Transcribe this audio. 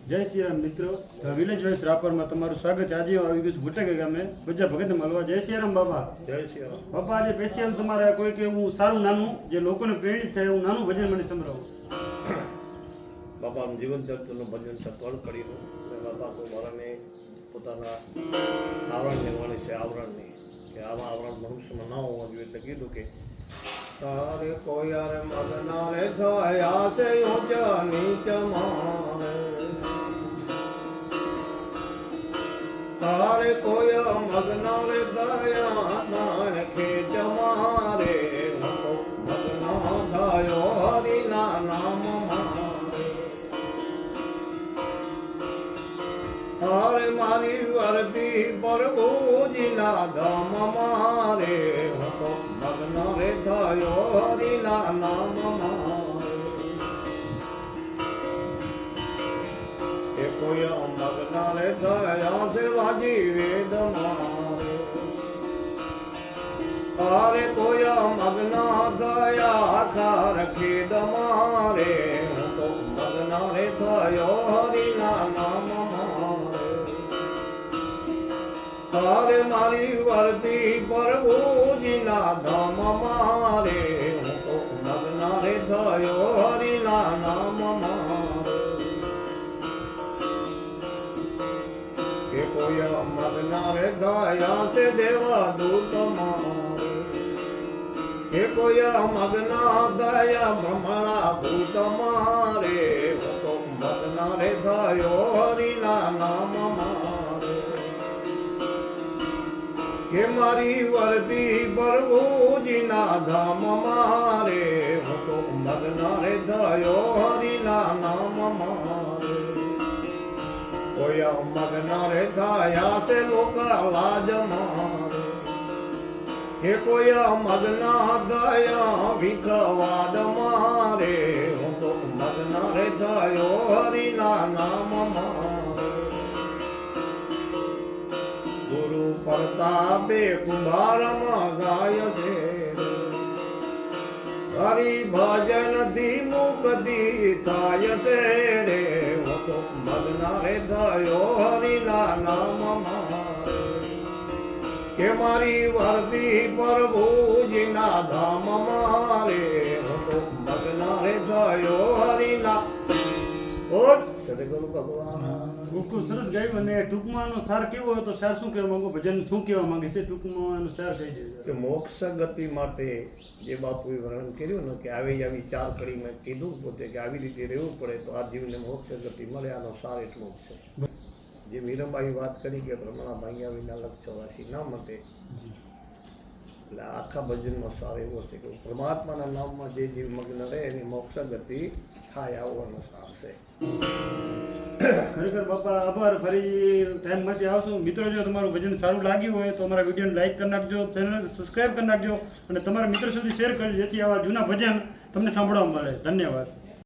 જય શ્રી રામ મિત્રો, village voice રાપરમાં તમારું સ્વાગત છે। આજે હું આવી ગયું છું ભુટ્ટા ગામે બજા ભગત મળવા। જય શ્રી રામ બાપા। જય શ્રી રામ બાપા, આજે સ્પેશિયલ તમારે કોઈક એવું સારું નાનું જે લોકોને પ્રેરિત થાય એવું નાનું ભજન મને સંભળાવો। બાપાનું જીવન ચરિત્રનું ભજન સત્વર કર્યું અને બાપા તો મારાને પોતાના આવરણની વાણી છે, આવરણની કે આવા આવરણ મનુષ્યમાં ના હોવા જોઈએ એટલે કીધું કે તારે કોઈ યાર મગના રે થયા છે યોજની ચમારે તારે કોઈ મગના રે દયા નાન ખેચ મારે મગના થયો હરિના નામ મારે તારે મારી વરદી પ્રભુજીના ધામ મારે મગ્ન રે થયો હરિના નામ મારે એ કોઈ મગ્ન રે થયા સેવાજી વેદ મારે તારે કોઈ મગ્ન થયા ખાર ખેદ મારે મગ્ન રે થયો હરિના નામ મારે તારે મારી વરતી પ્રભુજીના ધામ મારે મગ્ન રે થયો હરિના નામ મારે કે કોઈ મગ્ન રે થયા છે દેવા દૂત મારે કે કોઈ મગ્ન થયા બ્રહ્મણા ભૂત મારે મગ્ન રે થયો હરિના નામ મારે કે મારી વરદી પ્રભુજીના ધામ મારે મગ્ન રે થયો હરિના નામ મારે કોઈ મગ્ન રે થયા છે લોક લાજ મારે કે કોઈ મગ્ન થયા ભીખવાદ મારે મગ્ન રે થયો હરિના નામ મારે ગુરુ પ્રતાપે કુંભારમાં ગાય છે હરિ ભજન થી મુક્તિ થાય છે રે મગ્ન રે થયો હરિના નામ મારે કે મારી વરદી પ્રભુજીના ધામ મારે મગ્ન રે થયો હરિના સદગુરુ ભગવાન ખૂબ સરસ ગાયું। અને ટૂંકમાં એનો સાર કેવો હતો? સાર શું કહેવા માંગો? ભજન શું કહેવા માંગે છે? ટૂંકમાં એનો સાર કહી છે કે મોક્ષ ગતિ માટે જે બાપુએ વર્ણન કર્યું ને કે આવી ચાર કડી મેં કીધું પોતે કે આવી રીતે રહેવું પડે તો આ જીવને મોક્ષ ગતિ મળે, આનો સાર એટલો જ છે। જે મીરાબાઈ વાત કરી કે બ્રહ્મણા ભાંગ્યા વિના લખ 84 ના મતે, એટલે આખા ભજનનો સાર એવો છે કે પરમાત્માના નામમાં જે જીવ મગ્ન રહે એની મોક્ષ ગતિ થાય આવવાનો સાર છે। ખરેખર બાપા આભાર। ફરી ટાઈમ માટે આવશું મિત્રો। જો તમારું ભજન સારું લાગ્યું હોય તો અમારા વિડીયોને લાઈક કરી નાખજો, ચેનલ સબસ્ક્રાઈબ કરી નાખજો અને તમારા મિત્રો સુધી શેર કરજો જેથી આવા જૂના ભજન તમને સાંભળવા મળે। ધન્યવાદ।